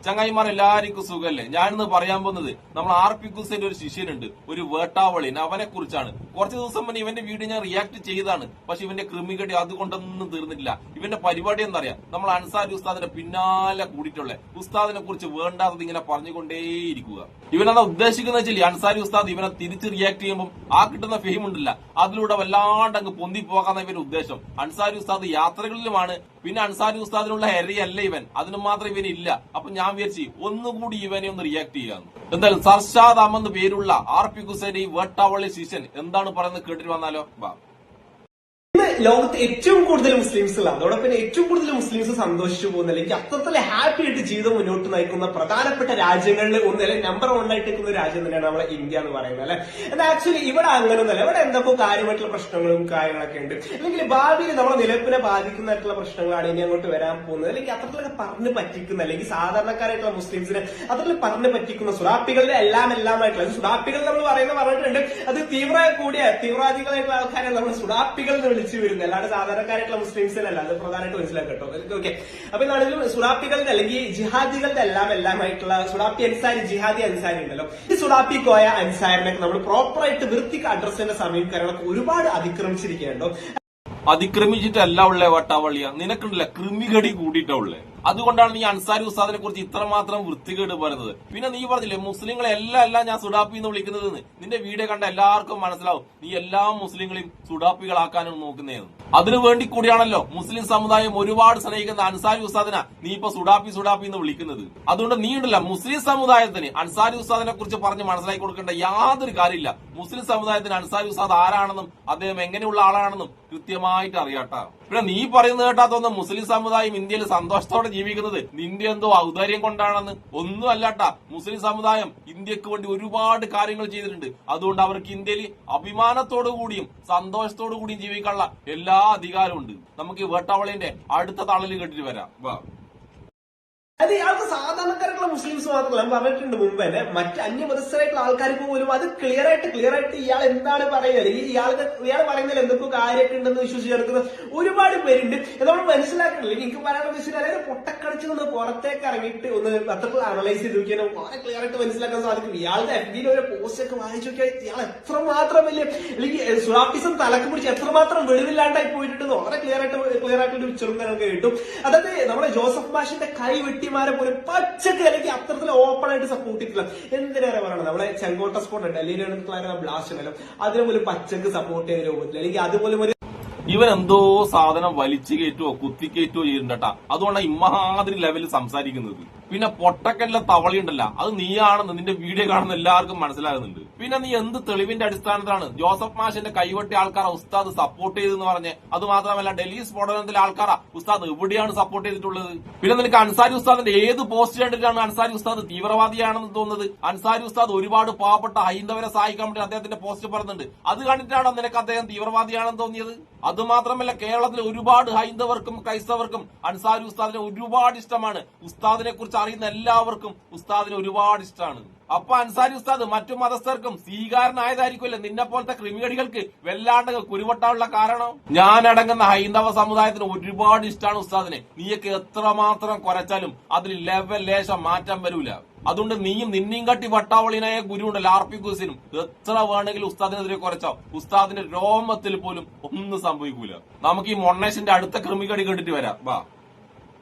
ചങ്ങായിമാർ എല്ലാവർക്കും സുഖല്ലേ? ഞാനിന്ന് പറയാൻ പോകുന്നത് നമ്മൾ RP കുസൈന്റെ ഒരു ശിഷ്യനുണ്ട്, ഒരു വേട്ടാവളിൻ. അവനെ കുറിച്ചാണ്. കുറച്ച് ദിവസം മുന്നേ ഇവന്റെ വീഡിയോ ഞാൻ റിയാക്ട് ചെയ്തതാണ്. പക്ഷെ ഇവന്റെ ക്രിമികടി അതുകൊണ്ടൊന്നും തീർന്നിട്ടില്ല. ഇവന്റെ പരിപാടി എന്താ പറയാ, നമ്മൾ അൻസാരി ഉസ്താദിന്റെ പിന്നാലെ കൂടിയിട്ടുള്ള ഉസ്താദിനെ കുറിച്ച് വേണ്ടാത്തത് ഇങ്ങനെ പറഞ്ഞുകൊണ്ടേയിരിക്കുക. ഇവനെന്താ ഉദ്ദേശിക്കുന്ന വെച്ചാൽ അൻസാരി ഉസ്താദ് ഇവനെ തിരിച്ച് റിയാക്ട് ചെയ്യുമ്പോൾ ആ കിട്ടുന്ന ഫെയിം ഉണ്ടല്ല, അതിലൂടെ വല്ലാണ്ട് അങ്ങ് പൊന്തി പോകാന്ന ഇവന്റെ ഉദ്ദേശം. അൻസാരി ഉസ്താദ് യാത്രകളിലുമാണ്, പിന്നെ അൻസാരി ഉസ്താദിനുള്ള ഹെറിയല്ല ഇവൻ, അതിന് മാത്രം ഇവനില്ല. അപ്പൊ ഞാൻ വിചാരിച്ചു ഒന്നുകൂടി ഇവനെ ഒന്ന് റിയാക്ട് ചെയ്യാന്ന്. എന്തായാലും സർഷാദ് അഹമ്മദ് പേരുള്ള RP കുസൈന്റെ ഈ വേട്ടാവളി ശിഷ്യൻ എന്താണ് പറയുന്നത് കേട്ടിട്ട് വന്നാലോ. ലോകത്ത് ഏറ്റവും കൂടുതൽ മുസ്ലിംസുള്ള, അതോടൊപ്പം ഏറ്റവും കൂടുതൽ മുസ്ലിംസ് സന്തോഷിച്ചു പോകുന്ന, അല്ലെങ്കിൽ അത്രത്തിൽ ഹാപ്പി ആയിട്ട് ജീവിതം മുന്നോട്ട് നയിക്കുന്ന പ്രധാനപ്പെട്ട രാജ്യങ്ങളിൽ ഒന്ന്, അല്ലെങ്കിൽ നമ്പർ 1 ആയിട്ട് നിൽക്കുന്ന ഒരു രാജ്യം തന്നെയാണ് നമ്മളെ ഇന്ത്യ എന്ന് പറയുന്നത് അല്ലെ. എന്നാൽ ആക്ച്വലി ഇവിടെ അങ്ങനെയൊന്നുമല്ല. ഇവിടെ എന്തൊക്കെ കാര്യമായിട്ടുള്ള പ്രശ്നങ്ങളും കാര്യങ്ങളൊക്കെ ഉണ്ട്. അല്ലെങ്കിൽ ഭാവിയിൽ നമ്മളെ നിലപ്പിനെ ബാധിക്കുന്നതായിട്ടുള്ള പ്രശ്നങ്ങളാണ് ഇനി അങ്ങോട്ട് വരാൻ പോകുന്നത്. അല്ലെങ്കിൽ അത്രത്തിലൊക്കെ പറഞ്ഞു പറ്റിക്കുന്ന, അല്ലെങ്കിൽ സാധാരണക്കാരായിട്ടുള്ള മുസ്ലിംസിനെ അത്രത്തിൽ പറഞ്ഞു പറ്റിക്കുന്ന സുഡാപ്പികളുടെ എല്ലാമായിട്ടുള്ള സുഡാപ്പികൾ നമ്മൾ പറഞ്ഞിട്ടുണ്ട്. അത് തീവ്രവാദികളായിട്ടുള്ള ആൾക്കാരെ നമ്മൾ സുഡാപ്പികൾ എന്ന് വിളിച്ചു വരുന്നത്, അല്ലാണ്ട് സാധാരണക്കാരായിട്ടുള്ള മുസ്ലിംസിനല്ല. അത് പ്രധാനമായിട്ട് മനസ്സിലാക്കി കേട്ടോ. ഓക്കെ, അപ്പൊ എന്നാണെങ്കിലും സുഡാപ്പികളുടെ അല്ലെങ്കിൽ ജിഹാദികളുടെ എല്ലാമായിട്ടുള്ള സുഡാപ്പി അൻസാരി, ജിഹാദി അൻസാരി ഉണ്ടല്ലോ. ഈ സുഡാപ്പി കോയ അൻസാരിനൊക്കെ നമ്മൾ പ്രോപ്പറായിട്ട് വൃത്തിക്ക് അഡ്രസ് ചെയ്യുന്ന സമയം കാര്യങ്ങളൊക്കെ ഒരുപാട് അതിക്രമിച്ചിരിക്കുന്നുണ്ടോ. അതിക്രമിച്ചിട്ടല്ല ഉള്ളേ വട്ടാവളിയ, നിനക്കുണ്ടല്ല ക്രിമികടി കൂടിയിട്ടാ ഉള്ളേ. അതുകൊണ്ടാണ് നീ അൻസാരി ഉസ്താദിനെ കുറിച്ച് ഇത്രമാത്രം വൃത്തികേട് പറയുന്നത്. പിന്നെ നീ പറഞ്ഞില്ലേ മുസ്ലിങ്ങളെ എല്ലാം ഞാൻ സുഡാപ്പി എന്ന് വിളിക്കുന്നത്. നിന്റെ വീഡിയോ കണ്ട എല്ലാവർക്കും മനസ്സിലാവും നീ എല്ലാ മുസ്ലിങ്ങളെയും സുഡാപ്പികളാക്കാനാണ് നോക്കുന്നതെന്ന്. അതിനു വേണ്ടി കൂടിയാണല്ലോ മുസ്ലിം സമുദായം ഒരുപാട് സ്നേഹിക്കുന്ന അൻസാരി ഉസ്താദിനെ നീ ഇപ്പൊ സുഡാപ്പി എന്ന് വിളിക്കുന്നത്. അതുകൊണ്ട് നീ ഉണ്ടല്ല മുസ്ലിം സമുദായത്തിന് അൻസാരി ഉസ്താദിനെ കുറിച്ച് പറഞ്ഞ് മനസ്സിലാക്കി കൊടുക്കേണ്ട യാതൊരു കാര്യമില്ല. മുസ്ലിം സമുദായത്തിന് അൻസാരി ഉസ്താദ് ആരാണെന്നും അദ്ദേഹം എങ്ങനെയുള്ള ആളാണെന്നും കൃത്യമായിട്ട് അറിയാട്ടാ. പിന്നെ നീ പറയുന്നത് കേട്ടാത്തൊന്നും മുസ്ലിം സമുദായം ഇന്ത്യയിൽ സന്തോഷത്തോടെ ജീവിക്കുന്നത് നിന്റെ എന്തോ ഔദാര്യം കൊണ്ടാണെന്ന്. ഒന്നും അല്ലാട്ടാ, മുസ്ലിം സമുദായം ഇന്ത്യക്ക് വേണ്ടി ഒരുപാട് കാര്യങ്ങൾ ചെയ്തിട്ടുണ്ട്. അതുകൊണ്ട് അവർക്ക് ഇന്ത്യയിൽ അഭിമാനത്തോടു കൂടിയും സന്തോഷത്തോടു കൂടിയും ജീവിക്കാനുള്ള എല്ലാ അധികാരവും ഉണ്ട്. നമുക്ക് ഈ വേട്ടാവളിന്റെ അടുത്ത തളല് കേട്ടിട്ട് വരാം. അത് ഇയാൾക്ക് സാധാരണക്കാരായിട്ടുള്ള മുസ്ലിംസ് മാത്രമല്ല, ഞാൻ പറഞ്ഞിട്ടുണ്ട് മുമ്പ് തന്നെ, മറ്റ് അന്യമതസ്ഥരായിട്ടുള്ള ആൾക്കാർക്ക് പോലും അത് ക്ലിയർ ആയിട്ട് ഇയാൾ എന്താണ് പറയുന്നത്, ഇയാൾ പറയുന്നതിൽ എന്തൊക്കെ കാര്യമൊക്കെ ഉണ്ടെന്ന് വിശ്വസിച്ചെടുക്കുന്ന ഒരുപാട് പേരുണ്ട്. നമ്മൾ മനസ്സിലാക്കണില്ല. എനിക്ക് പറയാനുള്ള വിഷയം അതായത് പൊട്ടക്കടിച്ച് നിന്ന് പുറത്തേക്ക് ഇറങ്ങിയിട്ട് ഒന്ന് അത്രത്തിൽ അനലൈസ് ചെയ്ത് നോക്കിയാൽ വളരെ ക്ലിയർ ആയിട്ട് മനസ്സിലാക്കാൻ സാധിക്കും. ഇയാളുടെ FB ഒരു പോസ്റ്റ് ഒക്കെ വായിച്ചു നോക്കിയാൽ ഇയാൾ എത്രമാത്രം വലിയ, അല്ലെങ്കിൽ സുഡാപ്പിസം തലക്ക് പിടിച്ച് എത്രമാത്രം വെളിവില്ലാണ്ടായി പോയിട്ടുണ്ടെന്ന് വളരെ ക്ലിയർ ആയിട്ട് ഒരു ചെറുതാനൊക്കെ കിട്ടും. അതായത് നമ്മുടെ ജോസഫ് മാഷിന്റെ കൈ വെട്ടിമാരെ പോലും പച്ചക്ക് അല്ലെങ്കിൽ അത്രത്തിൽ ഓപ്പൺ ആയിട്ട് സപ്പോർട്ട് ചെയ്തിട്ടില്ല. എന്തിനേറെ പറയണം, നമ്മളെ ചെങ്കോട്ട സ്പോട്ട് ഡൽഹിയിലെ ബ്ലാസ്റ്റ് ഉണ്ടല്ലോ, അതിനെ പോലും പച്ചക്ക് സപ്പോർട്ട് ചെയ്ത രൂപത്തിൽ, അല്ലെങ്കിൽ അതുപോലെ ഇവൻ എന്തോ സാധനം വലിച്ചു കയറ്റുവോ കുത്തിക്കയറ്റുവോ ചെയ്യുന്നുണ്ടാ. അതുകൊണ്ടാണ് ഇമ്മാതിരി ലെവലിൽ സംസാരിക്കുന്നത്. പിന്നെ പൊട്ടക്കല്ല തവളിയുണ്ടല്ല, അത് നീയാണെന്ന് നിന്റെ വീഡിയോ കാണുന്ന എല്ലാവർക്കും മനസ്സിലാകുന്നുണ്ട്. പിന്നെ നീ എന്ത് തെളിവിന്റെ അടിസ്ഥാനത്തിലാണ് ജോസഫ് മാഷിന്റെ കൈവെട്ടി ആൾക്കാരെ ഉസ്താദ് സപ്പോർട്ട് ചെയ്തെന്ന് പറഞ്ഞ്? അത് മാത്രമല്ല ഡൽഹി സ്ഫോടനത്തിലെ ആൾക്കാരെ ഉസ്താദ് എവിടെയാണ് സപ്പോർട്ട് ചെയ്തിട്ടുള്ളത്? പിന്നെ നിനക്ക് അൻസാരി ഉസ്താദിന്റെ ഏത് പോസ്റ്റ് കണ്ടിട്ടാണ് അൻസാരി ഉസ്താദ് തീവ്രവാദിയാണെന്ന് തോന്നുന്നത്? അൻസാരി ഉസ്താദ് ഒരുപാട് പാവപ്പെട്ട ഹൈന്ദവരെ സഹായിക്കാൻ വേണ്ടി അദ്ദേഹത്തിന്റെ പോസ്റ്റ് പറയുന്നുണ്ട്. അത് കണ്ടിട്ടാണോ നിനക്ക് അദ്ദേഹം തീവ്രവാദിയാണെന്ന് തോന്നിയത്? അത് മാത്രമല്ല കേരളത്തിലെ ഒരുപാട് ഹൈന്ദവർക്കും ക്രൈസ്തവർക്കും അൻസാരി ഉസ്താദിനെ ഒരുപാട് ഇഷ്ടമാണ്. ഉസ്താദിനെ കുറിച്ച് അറിയുന്ന എല്ലാവർക്കും ഉസ്താദിനെ ഒരുപാട് ഇഷ്ടമാണ്. അപ്പൊ അൻസാരി ഉസ്താദ് മറ്റു മതസ്ഥർക്കും സ്വീകാരനായതായിരിക്കുമല്ലോ നിന്നെ പോലത്തെ ക്രിമികടികൾക്ക് വല്ലാണ്ട് കുരുവട്ടാനുള്ള കാരണം. ഞാനടങ്ങുന്ന ഹൈന്ദവ സമുദായത്തിന് ഒരുപാട് ഇഷ്ടമാണ് ഉസ്താദിനെ. നീയൊക്കെ എത്രമാത്രം കുറച്ചാലും അതിൽ ലെവൽ ലേശം മാറ്റം വരൂല. അതുകൊണ്ട് നീയും നിന്നെയും കാട്ടി വട്ടാവളിനായ ഗുരു ഉണ്ടല്ലോ RP കുസൈനും എത്ര വേണമെങ്കിലും ഉസ്താദിനെതിരെ കുറച്ചോ, ഉസ്താദിന്റെ രോമത്തിൽ പോലും ഒന്നും സംഭവിക്കൂല. നമുക്ക് ഈ മൊണ്ണേഷിന്റെ അടുത്ത ക്രിമികടി കേട്ടിട്ട് വരാം.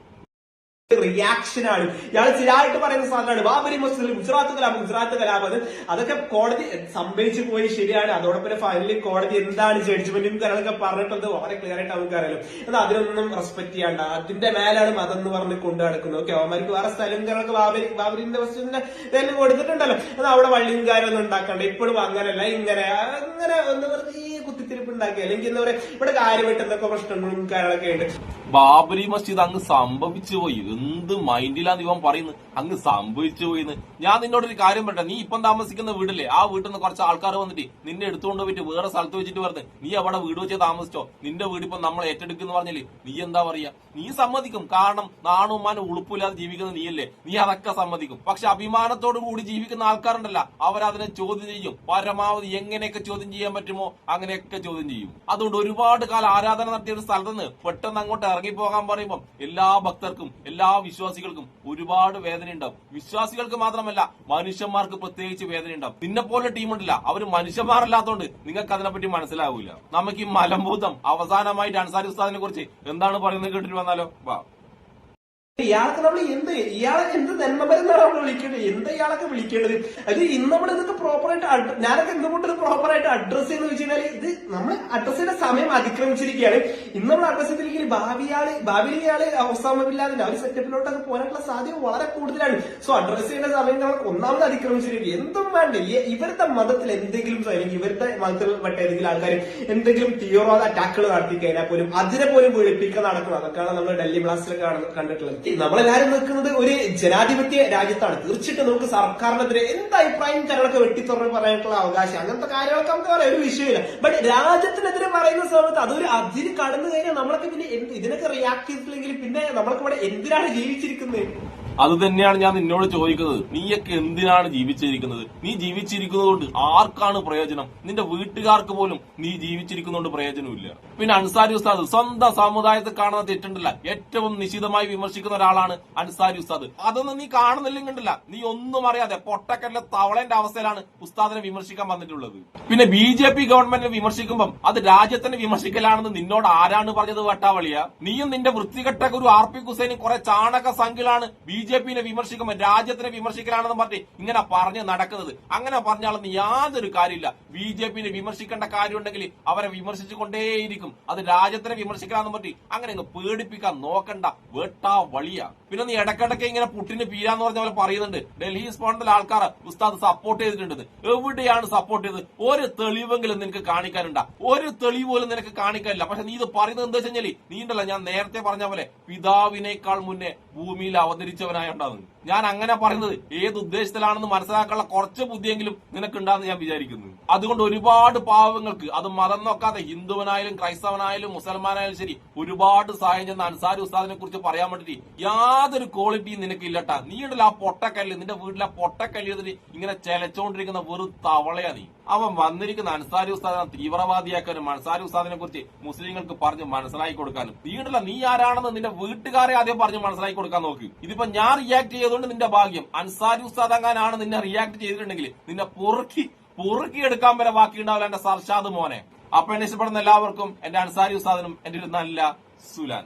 റിയാക്ഷനാണ് ഇയാൾ സ്ഥിരമായിട്ട് പറയുന്ന സാധനമാണ്. ബാബരി മസ്ജിദ് ഗുജറാത്ത് കലാപം അതൊക്കെ കോടതി സംഭവിച്ചു പോയി, ശരിയാണ്. അതോടൊപ്പം ഫൈനലി കോടതി എന്താണ് ജഡ്ജ്മെന്റും കാര്യങ്ങളൊക്കെ പറഞ്ഞിട്ടത് വളരെ ക്ലിയർ ആയിട്ട് നമുക്ക് അറിയാലോ. എന്നാൽ അതിനൊന്നും റെസ്പെക്ട് ചെയ്യാണ്ട അതിന്റെ മേലാണ് മതം എന്ന് പറഞ്ഞ് കൊണ്ടു നടക്കുന്നത്. ഓക്കെ, അവന്മാർക്ക് വേറെ സ്ഥലം കാര്യങ്ങളൊക്കെ ബാബരിന്റെ മസ്ജിദിന്റെ പേരിൽ കൊടുത്തിട്ടുണ്ടല്ലോ, എന്നാൽ അവിടെ വള്ളിയും കാര്യമൊന്നും ഉണ്ടാക്കണ്ട. ഇപ്പോഴും അങ്ങനെയല്ല, ഇങ്ങനെ ഒന്ന് വെറുതെ കുത്തിത്തിരിപ്പ് ഉണ്ടാക്കി, അല്ലെങ്കിൽ എന്താ പറയാ ഇവിടെ കാര്യമായിട്ട് എന്തൊക്കെ പ്രശ്നങ്ങളും കാര്യങ്ങളൊക്കെ ഉണ്ട്. ബാബരി മസ്ജിദ് അങ്ങ് സംഭവിച്ചു പോയി, എന്ത് മൈൻഡിലാന്ന് ഇവൻ പറയുന്നത്, അങ്ങ് സംഭവിച്ചു പോയിന്ന്. ഞാൻ നിന്നോടൊരു കാര്യം പറയട്ടെ, നീ ഇപ്പം താമസിക്കുന്ന വീടില്ലേ, ആ വീട്ടിൽ നിന്ന് കുറച്ച് ആൾക്കാർ വന്നിട്ട് നിന്നെ എടുത്തുകൊണ്ട് പോയിട്ട് വേറെ സ്ഥലത്ത് വെച്ചിട്ട് പറഞ്ഞ് നീ അവിടെ വീട് വെച്ച് താമസിച്ചോ, നിന്റെ വീടിപ്പം നമ്മൾ ഏറ്റെടുക്കുന്ന പറഞ്ഞില്ലേ, നീ എന്താ പറയാ? നീ സമ്മതിക്കും. കാരണം നാണും മാനും ഉളുപ്പില്ലാതെ ജീവിക്കുന്ന നീയല്ലേ, നീ അതൊക്കെ സമ്മതിക്കും. പക്ഷെ അഭിമാനത്തോടു കൂടി ജീവിക്കുന്ന ആൾക്കാരുണ്ടല്ല, അവരതിനെ ചോദ്യം ചെയ്യും. പരമാവധി എങ്ങനെയൊക്കെ ചോദ്യം ചെയ്യാൻ പറ്റുമോ അങ്ങനെയൊക്കെ ചോദ്യം ചെയ്യും. അതുകൊണ്ട് ഒരുപാട് കാലം ആരാധന നടത്തിയ ഒരു സ്ഥലത്ത് നിന്ന് പെട്ടെന്ന് അങ്ങോട്ട് ഇറങ്ങിപ്പോകാൻ പറയുമ്പോൾ എല്ലാ ഭക്തർക്കും എല്ലാ വിശ്വാസികൾക്കും ഒരുപാട് വേദന ഉണ്ടാവും. വിശ്വാസികൾക്ക് മാത്രമല്ല മനുഷ്യന്മാർക്ക് പ്രത്യേകിച്ച് വേദന ഉണ്ടാവും. നിന്നെ പോലെ ടീമുണ്ടല്ല, അവര് മനുഷ്യന്മാരല്ലാത്തോണ്ട് നിങ്ങൾക്ക് അതിനെപ്പറ്റി മനസ്സിലാവൂല. നമുക്ക് ഈ മലമ്പൂതം അവസാനമായിട്ട് അൻസാരി ഉസ്താദിനെ കുറിച്ച് എന്താണ് പറയുന്നത് കേട്ടിട്ട് വന്നാലോ? വാ. ഇയാൾക്ക് നമ്മൾ ഇയാളെ എന്ത് നന്മമരെന്നാണ് നമ്മൾ വിളിക്കേണ്ടത്? എന്താ ഇയാളൊക്കെ വിളിക്കേണ്ടത്? അത് ഇന്ന് നമ്മൾ ഇതൊക്കെ പ്രോപ്പറായിട്ട് ഞാനൊക്കെ എന്തുകൊണ്ട് പ്രോപ്പറായിട്ട് അഡ്രസ് ചെയ്യുന്ന വെച്ച് കഴിഞ്ഞാൽ ഇത് നമ്മൾ അഡ്രസ് ചെയ്ത സമയം അതിക്രമിച്ചിരിക്കുകയാണ്. ഇന്ന് നമ്മൾ അഡ്രസ് ചെയ്തിരിക്കുന്നത് ഭാവിയിൽ ഇയാള് അവസാനമില്ലാതെ അവർ സെറ്റപ്പിലോട്ടൊക്കെ പോകാനുള്ള സാധ്യത വളരെ കൂടുതലാണ്. സോ അഡ്രസ് ചെയ്യേണ്ട സമയം നമ്മൾ ഒന്നാമത് അതിക്രമിച്ചിരിക്കുക. എന്തും വേണ്ട ഇവരുടെ മതത്തിൽ എന്തെങ്കിലും അല്ലെങ്കിൽ ഇവരുടെ മതത്തിൽ പെട്ട ഏതെങ്കിലും ആൾക്കാർ എന്തെങ്കിലും തീവ്രവാദ അറ്റാക്കുകൾ നടത്തി കഴിഞ്ഞാൽ പോലും അതിനെ പോലും വെളുപ്പിക്കാൻ നടക്കുന്നത്. അതൊക്കെയാണ് നമ്മൾ ഡൽഹി ബ്ലാസ്റ്റിലൊക്കെ കണ്ടിട്ടുള്ളത്. നമ്മളെല്ലാരും നിൽക്കുന്നത് ഒരു ജനാധിപത്യ രാജ്യത്താണ്. തീർച്ചയായിട്ടും നമുക്ക് സർക്കാരിനെതിരെ എന്ത് അഭിപ്രായം കാര്യങ്ങളൊക്കെ വെട്ടിത്തുറന്ന് പറയാനുള്ള അവകാശം അങ്ങനത്തെ കാര്യങ്ങളൊക്കെ നമുക്ക് പറയാം, ഒരു വിഷയമില്ല. ബട്ട് രാജ്യത്തിനെതിരെ പറയുന്ന സമയത്ത് അതൊരു അതിന് കടന്നു കഴിഞ്ഞാൽ നമ്മളൊക്കെ പിന്നെ ഇതിനൊക്കെ റിയാക്ട് ചെയ്തിട്ടില്ലെങ്കിൽ പിന്നെ നമ്മളൊക്കെ ഇവിടെ എന്തിനാണ് ജീവിച്ചിരിക്കുന്നത്? അത് തന്നെയാണ് ഞാൻ നിന്നോട് ചോദിക്കുന്നത്. നീയൊക്കെ എന്തിനാണ് ജീവിച്ചിരിക്കുന്നത്? നീ ജീവിച്ചിരിക്കുന്നതുകൊണ്ട് ആർക്കാണ് പ്രയോജനം? നിന്റെ വീട്ടുകാർക്ക് പോലും നീ ജീവിച്ചിരിക്കുന്നതുകൊണ്ട് പ്രയോജനമില്ല. പിന്നെ അൻസാരി ഉസ്താദ് സ്വന്തം സമുദായത്തിൽ കാണുന്ന തെറ്റുണ്ടല്ല ഏറ്റവും നിശിതമായി വിമർശിക്കുന്ന ഒരാളാണ് അൻസാരി ഉസ്താദ്. അതൊന്നും നീ കാണുന്നില്ലെങ്കിണ്ടല്ല, നീ ഒന്നും അറിയാതെ പൊട്ടക്കല്ലെ തവളന്റെ അവസ്ഥയിലാണ് ഉസ്താദിനെ വിമർശിക്കാൻ വന്നിട്ടുള്ളത്. പിന്നെ BJP ഗവൺമെന്റിനെ വിമർശിക്കുമ്പം അത് രാജ്യത്തിനെ വിമർശിക്കലാണെന്ന് നിന്നോട് ആരാണ് പറഞ്ഞത്? വട്ടാവളിയ. നീയും നിന്റെ വൃത്തികെട്ട ഒരു RP ഹുസൈനും കുറെ ചാണക സംഖ്യകളാണ് BJPനെ വിമർശിക്കുമ്പോൾ രാജ്യത്തിനെ വിമർശിക്കലാണെന്ന് പറഞ്ഞ് ഇങ്ങനെ പറഞ്ഞ് നടക്കുന്നത്. അങ്ങനെ പറഞ്ഞാലൊന്നും യാതൊരു കാര്യമില്ല. BJPനെ വിമർശിക്കേണ്ട കാര്യമുണ്ടെങ്കിൽ അവരെ വിമർശിച്ചുകൊണ്ടേയിരിക്കും. അത് രാജ്യത്തിനെ വിമർശിക്കലാന്ന് പറഞ്ഞ് അങ്ങനെ അങ്ങ് പേടിപ്പിക്കാൻ നോക്കണ്ട, വേട്ടാ വളിയ. പിന്നെ നീ ഇടക്കിടക്ക് ഇങ്ങനെ പുട്ടിന് പീരാന്ന് പറഞ്ഞ പോലെ പറയുന്നുണ്ട് ഡൽഹി സ്പോണ്ടിലെ ആൾക്കാർ ഉസ്താദ് സപ്പോർട്ട് ചെയ്തിട്ടുണ്ട്. എവിടെയാണ് സപ്പോർട്ട് ചെയ്തത്? ഒരു തെളിവെങ്കിലും നിനക്ക് കാണിക്കാനുണ്ടാ? ഒരു തെളിവ് പോലും നിനക്ക് കാണിക്കാനില്ല. പക്ഷെ നീ ഇത് പറയുന്നത് എന്താ വെച്ചാൽ നീ ഉണ്ടല്ല, ഞാൻ നേരത്തെ പറഞ്ഞ പോലെ പിതാവിനേക്കാൾ മുന്നേ ഭൂമിയിൽ അവതരിച്ചവനായുണ്ടാകുന്നത്. ഞാൻ അങ്ങനെ പറയുന്നത് ഏത് ഉദ്ദേശത്തിലാണെന്ന് മനസ്സിലാക്കാനുള്ള കുറച്ച് ബുദ്ധിയെങ്കിലും നിനക്കുണ്ടാന്ന് ഞാൻ വിചാരിക്കുന്നു. അതുകൊണ്ട് ഒരുപാട് പാവങ്ങൾക്ക്, അത് മതം നോക്കാതെ ഹിന്ദുവനായാലും ക്രൈസ്തവനായാലും മുസൽമാനായാലും ശരി, ഒരുപാട് സഹായം ചെന്ന അൻസാരി ഉസ്താദിനെ കുറിച്ച് പറയാൻ വേണ്ടിട്ട് യാതൊരു ക്വാളിറ്റിയും നിനക്കില്ലട്ടാ. നീ ഉണ്ടല്ലോ ആ പൊട്ടക്കല്ല്, നിന്റെ വീട്ടിലെ പൊട്ടക്കല്ല് ഇങ്ങനെ ചെലച്ചോണ്ടിരിക്കുന്ന വെറും തവളയാ നീ. അവൻ വന്നിരിക്കുന്ന അൻസാരി ഉസ്താദിനെ തീവ്രവാദിയാക്കാനും അൻസാരി ഉസ്താദിനെ കുറിച്ച് മുസ്ലിങ്ങൾക്ക് പറഞ്ഞ് മനസ്സിലാക്കി കൊടുക്കാനും. നീ ഉണ്ടല്ലോ നീ ആരാണെന്ന് നിന്റെ വീട്ടുകാരെ ആദ്യം പറഞ്ഞ് മനസ്സിലാക്കി കൊടുക്കാൻ നോക്ക്. ഇതിപ്പോ ഞാൻ റിയാക്ട് ചെയ്തുകൊണ്ട് നിന്റെ ഭാഗ്യം. അൻസാരി ഉസ്താദ് അങ്ങാനാണ് നിന്നെ റിയാക്ട് ചെയ്തിട്ടുണ്ടെങ്കിൽ നിന്നെ പൊറുക്കി എടുക്കാൻ വരെ ബാക്കിയുണ്ടാവില്ല എന്റെ സർഷാദ് മോനെ. അപ്പൊ എന്നെ ഇഷ്ടപ്പെടുന്ന എല്ലാവർക്കും എന്റെ അൻസാരി ഉസ്താദിനും എന്റെ ഒരു നല്ല സുലാൻ.